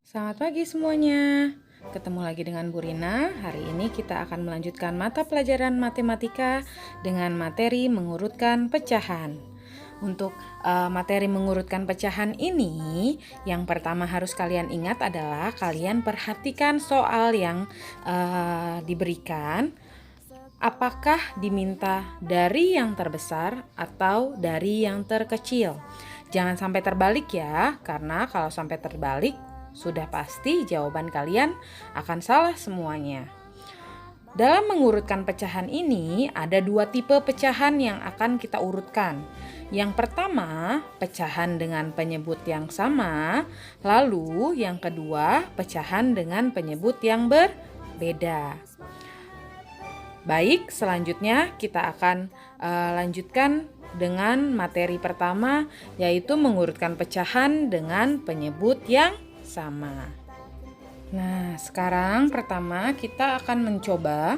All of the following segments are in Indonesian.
Selamat pagi semuanya. Ketemu lagi dengan Bu Rina. Hari ini kita akan melanjutkan mata pelajaran matematika dengan materi mengurutkan pecahan. Untuk materi mengurutkan pecahan ini, yang pertama harus kalian ingat adalah kalian perhatikan soal yang diberikan. Apakah diminta dari yang terbesar atau dari yang terkecil? Jangan sampai terbalik ya, karena kalau sampai terbalik sudah pasti jawaban kalian akan salah semuanya. Dalam mengurutkan pecahan ini ada dua tipe pecahan yang akan kita urutkan. Yang pertama, pecahan dengan penyebut yang sama, lalu yang kedua, pecahan dengan penyebut yang berbeda. Baik, selanjutnya kita akan lanjutkan dengan materi pertama, yaitu mengurutkan pecahan dengan penyebut yang sama. Nah, sekarang pertama kita akan mencoba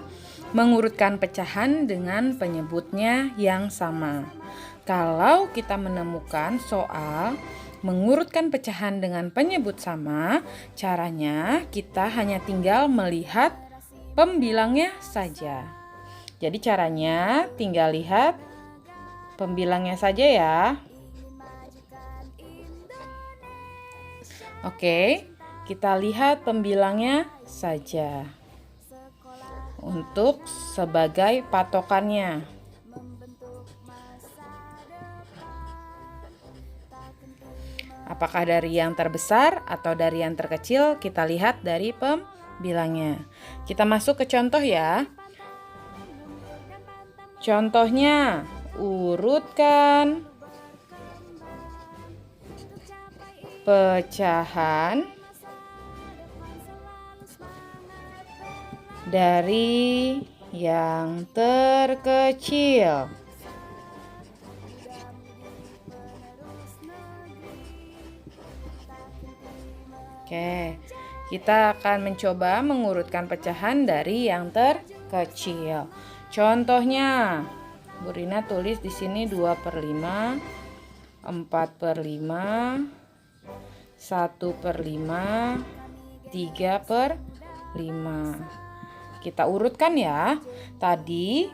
mengurutkan pecahan dengan penyebutnya yang sama. Kalau kita menemukan soal mengurutkan pecahan dengan penyebut sama, caranya kita hanya tinggal melihat pembilangnya saja. Jadi caranya tinggal lihat pembilangnya saja ya. Oke, kita lihat pembilangnya saja untuk sebagai patokannya. Apakah dari yang terbesar atau dari yang terkecil? Kita lihat dari pembilangnya. Kita masuk ke contoh ya. Contohnya, urutkan pecahan dari yang terkecil. Oke, kita akan mencoba mengurutkan pecahan dari yang terkecil. Contohnya, Bu Rina tulis di sini 2/5, 4/5, 1/5, 3/5. Kita urutkan ya. Tadi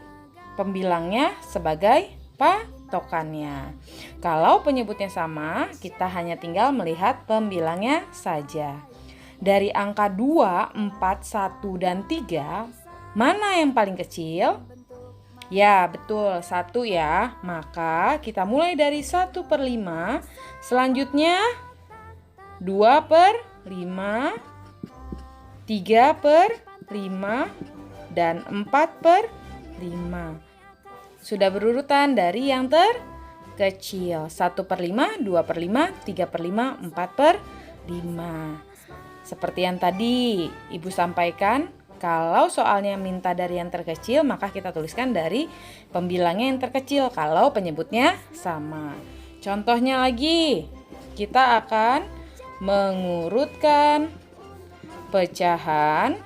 pembilangnya sebagai patokannya. Kalau penyebutnya sama, kita hanya tinggal melihat pembilangnya saja. Dari angka 2, 4, 1, dan 3, mana yang paling kecil? Ya, betul, 1 ya. Maka kita mulai dari 1/5. Selanjutnya 2/5, 3/5, dan 4/5. Sudah berurutan dari yang terkecil. 1/5, 2/5, 3/5, 4/5. Seperti yang tadi Ibu sampaikan, kalau soalnya minta dari yang terkecil, maka kita tuliskan dari pembilangnya yang terkecil kalau penyebutnya sama. Contohnya lagi, kita akan mengurutkan pecahan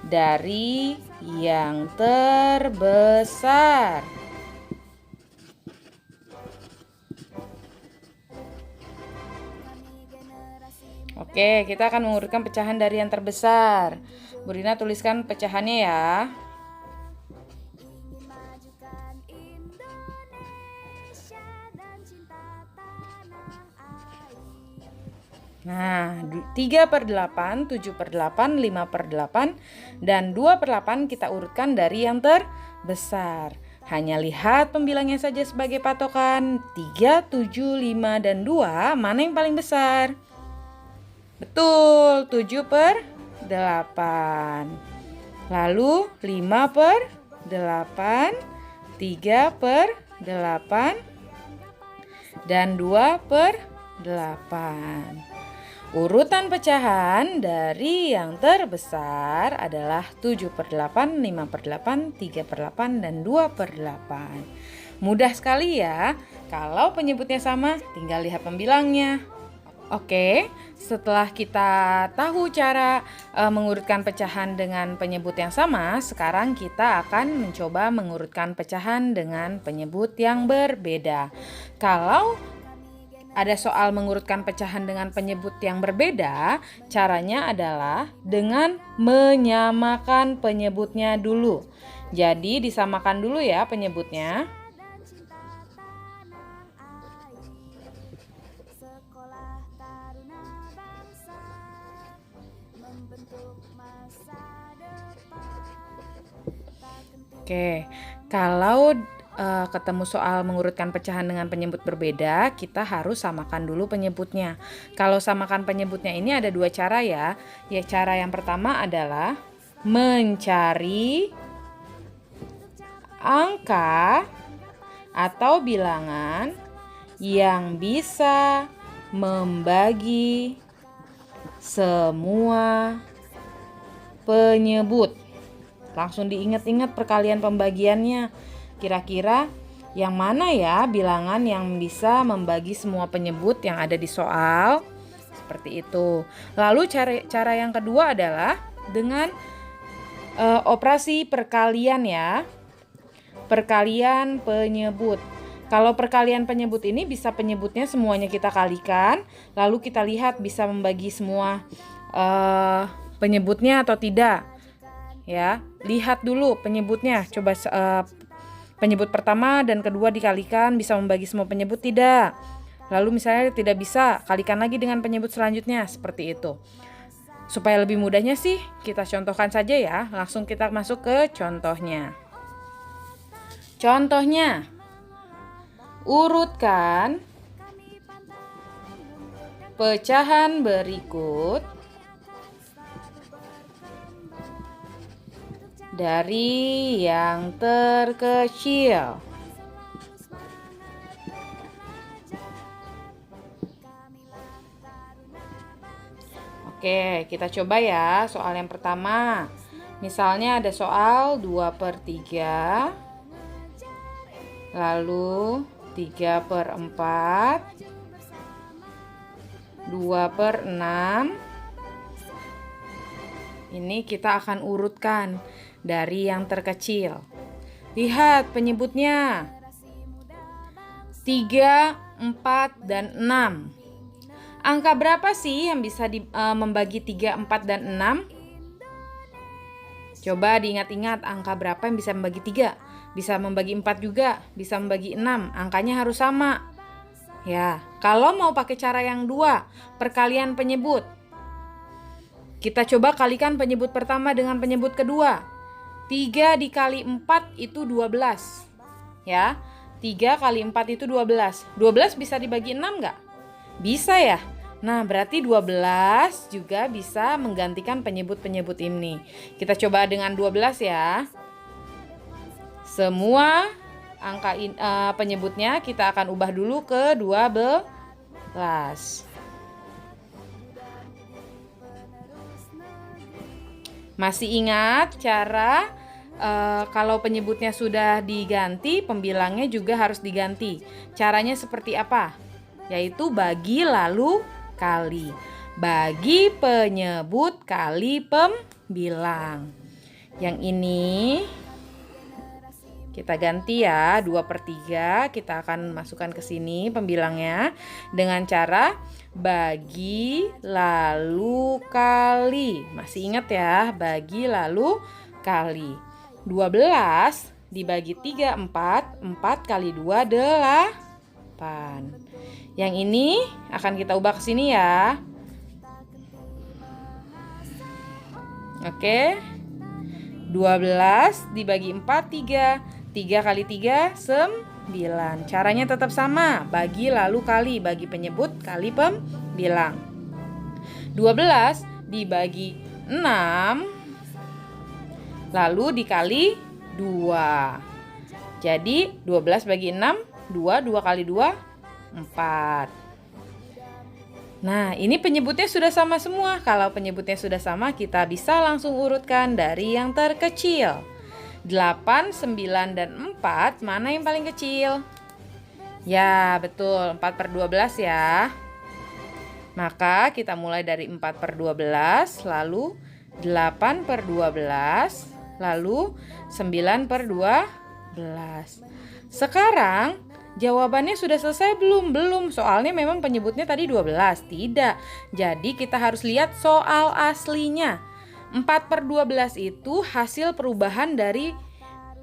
dari yang terbesar. Oke, kita akan mengurutkan pecahan dari yang terbesar. Bu Rina tuliskan pecahannya ya. Nah, 3/8, 7/8, 5/8, dan 2/8 kita urutkan dari yang terbesar. Hanya lihat pembilangnya saja sebagai patokan. 3, 7, 5, dan 2, mana yang paling besar? Betul, 7/8. Lalu 5/8, 3/8, dan 2/8. Urutan pecahan dari yang terbesar adalah 7/8, 5/8, 3/8, dan 2/8. Mudah sekali ya. Kalau penyebutnya sama, tinggal lihat pembilangnya. Oke, setelah kita tahu cara mengurutkan pecahan dengan penyebut yang sama, sekarang kita akan mencoba mengurutkan pecahan dengan penyebut yang berbeda. Kalau ada soal mengurutkan pecahan dengan penyebut yang berbeda, caranya adalah dengan menyamakan penyebutnya dulu. Jadi disamakan dulu ya penyebutnya. Oke, kalau ketemu soal mengurutkan pecahan dengan penyebut berbeda, kita harus samakan dulu penyebutnya. Kalau samakan penyebutnya ini ada dua cara ya. Ya, cara yang pertama adalah mencari angka atau bilangan yang bisa membagi semua penyebut. Langsung diingat-ingat perkalian pembagiannya. Kira-kira yang mana ya bilangan yang bisa membagi semua penyebut yang ada di soal? Seperti itu. Lalu cara yang kedua adalah dengan operasi perkalian ya. Perkalian penyebut. Kalau perkalian penyebut ini bisa penyebutnya semuanya kita kalikan, lalu kita lihat bisa membagi semua penyebutnya atau tidak. Ya, lihat dulu penyebutnya. Coba penyebut pertama dan kedua dikalikan bisa membagi semua penyebut tidak. Lalu misalnya tidak bisa, kalikan lagi dengan penyebut selanjutnya, seperti itu. Supaya lebih mudahnya sih, kita contohkan saja ya. Langsung kita masuk ke contohnya. Contohnya, urutkan pecahan berikut dari yang terkecil. Oke, kita coba ya soal yang pertama. Misalnya ada soal 2/3, lalu 3/4, 2/6. Ini kita akan urutkan dari yang terkecil. Lihat penyebutnya. 3, 4, dan 6. Angka berapa sih yang bisa membagi 3, 4, dan 6? Coba diingat-ingat angka berapa yang bisa membagi 3. Bisa membagi 4 juga, bisa membagi 6. Angkanya harus sama. Ya, kalau mau pakai cara yang 2, perkalian penyebut. Kita coba kalikan penyebut pertama dengan penyebut kedua. 3 dikali 4 itu 12. Ya, 3 kali 4 itu 12. 12 bisa dibagi 6 nggak? Bisa ya? Nah, berarti 12 juga bisa menggantikan penyebut-penyebut ini. Kita coba dengan 12 ya. Semua angka penyebutnya kita akan ubah dulu ke 12. Masih ingat cara kalau penyebutnya sudah diganti, pembilangnya juga harus diganti. Caranya seperti apa? Yaitu bagi lalu kali. Bagi penyebut kali pembilang. Yang ini kita ganti ya, 2/3 kita akan masukkan ke sini pembilangnya dengan cara bagi lalu kali. Masih ingat ya, bagi lalu kali. 12 dibagi 3, 4. 4 kali 2, 8. Yang ini akan kita ubah ke sini ya. Oke. 12 dibagi 4, 3. 3 kali 3, 9. Caranya tetap sama, bagi lalu kali, bagi penyebut kali pembilang. 12 dibagi 6, lalu dikali 2. Jadi 12 bagi 6, 2, 2 kali 2, 4. Nah, ini penyebutnya sudah sama semua. Kalau penyebutnya sudah sama, kita bisa langsung urutkan dari yang terkecil. 8, 9, dan 4, mana yang paling kecil? Ya, betul, 4/12 ya. Maka kita mulai dari 4/12, lalu 8/12, lalu 9/12. Sekarang Jawabannya sudah selesai belum? Belum, soalnya memang penyebutnya tadi 12. Tidak. Jadi kita harus lihat soal aslinya. 4/12 itu hasil perubahan dari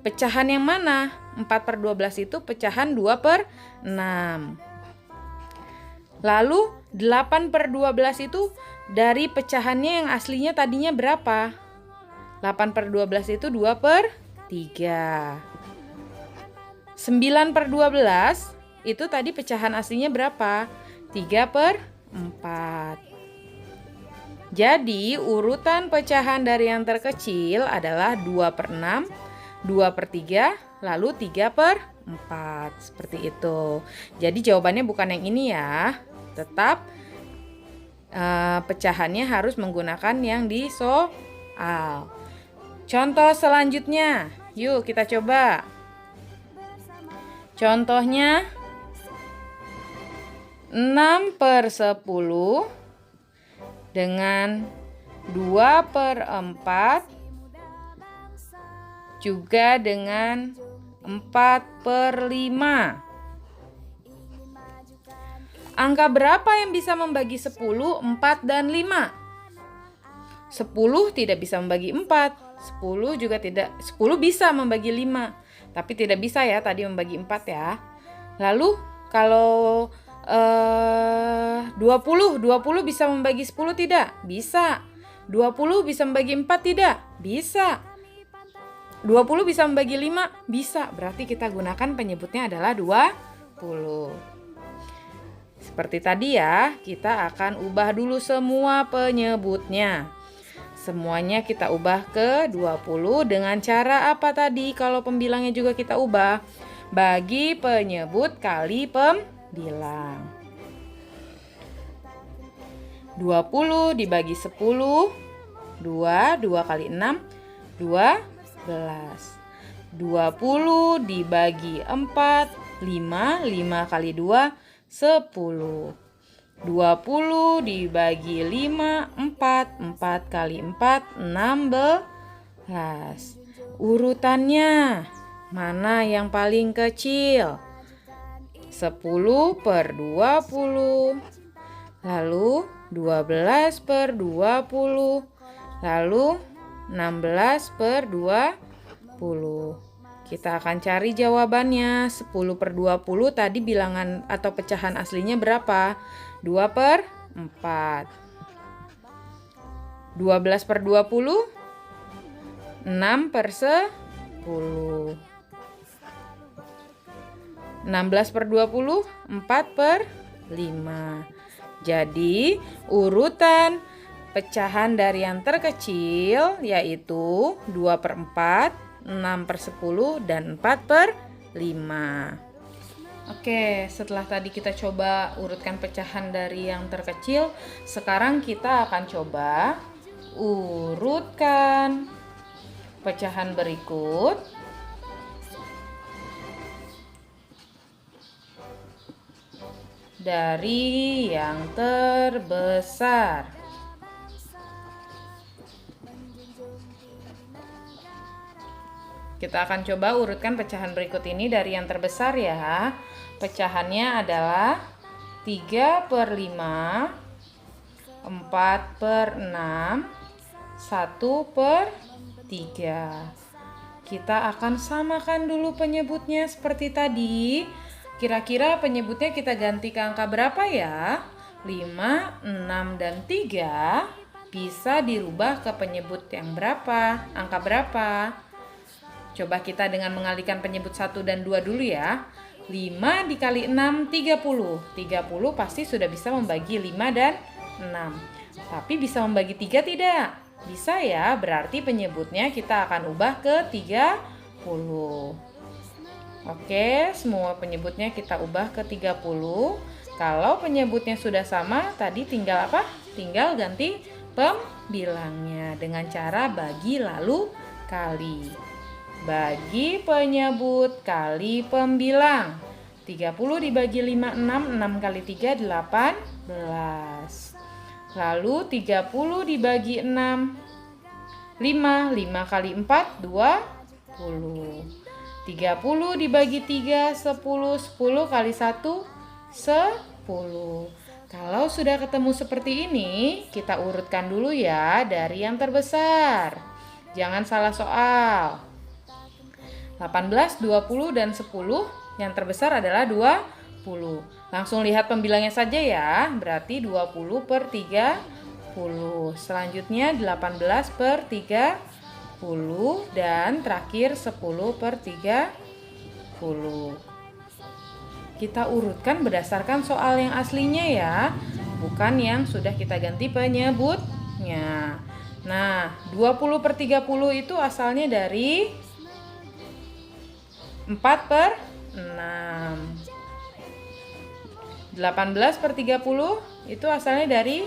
pecahan yang mana? 4/12 itu pecahan 2/6. Lalu 8/12 itu dari pecahannya yang aslinya tadinya berapa? 8/12 itu 2/3. 9/12 itu tadi pecahan aslinya berapa? 3/4. Jadi urutan pecahan dari yang terkecil adalah 2/6, 2/3, lalu 3/4. Seperti itu. Jadi jawabannya bukan yang ini ya. Tetap pecahannya harus menggunakan yang di soal. Contoh selanjutnya, yuk kita coba. Contohnya 6/10 dengan 2/4 juga dengan 4/5. Angka berapa yang bisa membagi 10, 4, dan 5? 10 tidak bisa membagi 4. 10 juga tidak. 10 bisa membagi 5. Tapi tidak bisa ya tadi membagi 4 ya. Lalu kalau 20 bisa membagi 10 tidak? Bisa. 20 bisa membagi 4 tidak? Bisa. 20 bisa membagi 5? Bisa. Berarti kita gunakan penyebutnya adalah 20. Seperti tadi ya, kita akan ubah dulu semua penyebutnya. Semuanya kita ubah ke 20 dengan cara apa tadi? Kalau pembilangnya juga kita ubah. Bagi penyebut kali pembilang. 20 dibagi 10. 2 kali 6. 12. 20 dibagi 4. 5 kali 2. 10. 20 dibagi 5, 4 kali 4, 16. Urutannya mana yang paling kecil? 10/20, lalu 12/20, lalu 16/20. Kita akan cari jawabannya. 10/20 tadi bilangan atau pecahan aslinya berapa? 2/4. 12/20, 6/10. 16/20, 4/5. Jadi urutan pecahan dari yang terkecil yaitu 2/4, 6/10, dan 4/5. Oke, setelah tadi kita coba urutkan pecahan dari yang terkecil, sekarang kita akan coba urutkan pecahan berikut dari yang terbesar. Kita akan coba urutkan pecahan berikut ini dari yang terbesar ya. Pecahannya adalah 3/5, 4/6, 1/3. Kita akan samakan dulu penyebutnya seperti tadi. Kira-kira penyebutnya kita ganti ke angka berapa ya? 5, 6, dan 3 bisa dirubah ke penyebut yang berapa? Angka berapa? Coba kita dengan mengalihkan penyebut 1 dan 2 dulu ya. 5 dikali 6, 30. 30 pasti sudah bisa membagi 5 dan 6. Tapi bisa membagi 3 tidak? Bisa ya, berarti penyebutnya kita akan ubah ke 30. Oke, semua penyebutnya kita ubah ke 30. Kalau penyebutnya sudah sama, tadi tinggal apa? Tinggal ganti pembilangnya dengan cara bagi lalu kali. Bagi penyebut kali pembilang. 30 dibagi 5, 6. 6 kali 3, 18. Lalu 30 dibagi 6, 5. 5 kali 4, 20. 30 dibagi 3, 10. 10 kali 1, 10. Kalau sudah ketemu seperti ini, kita urutkan dulu ya dari yang terbesar. Jangan salah soal. 18, 20, dan 10, yang terbesar adalah 20. Langsung lihat pembilangnya saja ya, berarti 20 per 30. Selanjutnya 18 per 30. Dan terakhir 10 per 30. Kita urutkan berdasarkan soal yang aslinya ya, bukan yang sudah kita ganti penyebutnya. Nah, 20 per 30 itu asalnya dari 4 per 6. 18 per 30 itu asalnya dari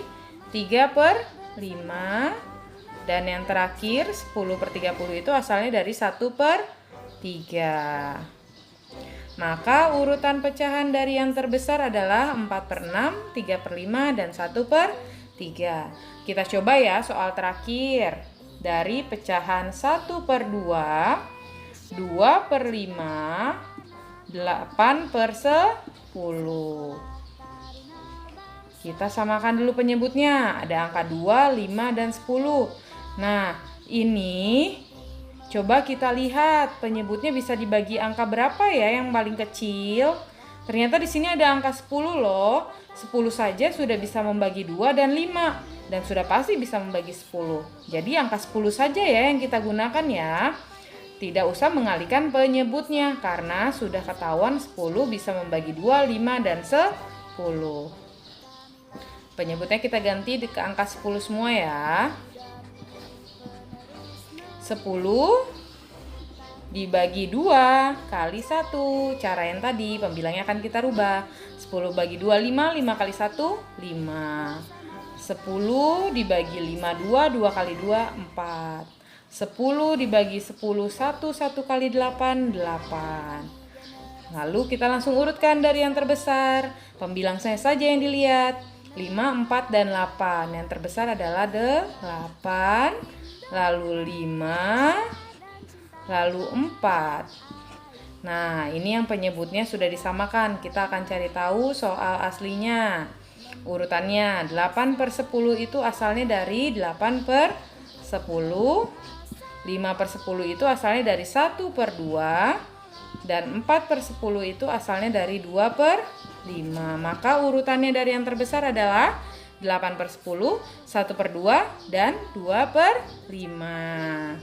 3 per 5. Dan yang terakhir 10 per 30 itu asalnya dari 1 per 3. Maka urutan pecahan dari yang terbesar adalah 4 per 6, 3 per 5, dan 1 per 3. Kita coba ya soal terakhir. Dari pecahan 1 per 2, 2 per 5, 8 per 10. Kita samakan dulu penyebutnya. Ada angka 2, 5, dan 10. Nah, ini coba kita lihat penyebutnya bisa dibagi angka berapa ya yang paling kecil. Ternyata di sini ada angka 10 loh. 10 saja sudah bisa membagi 2 dan 5. Dan sudah pasti bisa membagi 10. Jadi angka 10 saja ya yang kita gunakan ya. Tidak usah mengalihkan penyebutnya karena sudah ketahuan 10 bisa membagi 2, 5, dan 10. Penyebutnya kita ganti ke angka 10 semua ya. 10 dibagi 2 kali 1. Cara yang tadi, pembilangnya akan kita rubah. 10 bagi 2, 5. 5 kali 1, 5. 10 dibagi 5, 2. 2 kali 2, 4. 10 dibagi 10, 1. 1 kali 8, 8. Lalu kita langsung urutkan dari yang terbesar. Pembilang saya saja yang dilihat. 5, 4, dan 8. Yang terbesar adalah 8. Lalu 5, lalu 4. Nah, ini yang penyebutnya sudah disamakan. Kita akan cari tahu soal aslinya. Urutannya 8 per 10 itu asalnya dari 8 per 10. 5 per 10 itu asalnya dari 1 per 2. Dan 4 per 10 itu asalnya dari 2 per 5. Maka urutannya dari yang terbesar adalah 8 per 10, 1 per 2, dan 2 per 5.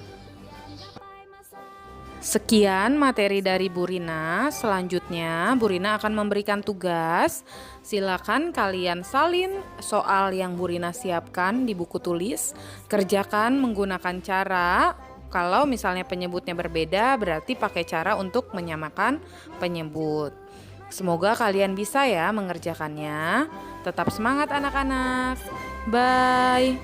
Sekian materi dari Bu Rina. Selanjutnya Bu Rina akan memberikan tugas. Silakan kalian salin soal yang Bu Rina siapkan di buku tulis. Kerjakan menggunakan cara, kalau misalnya penyebutnya berbeda berarti pakai cara untuk menyamakan penyebut. Semoga kalian bisa ya mengerjakannya. Tetap semangat anak-anak. Bye.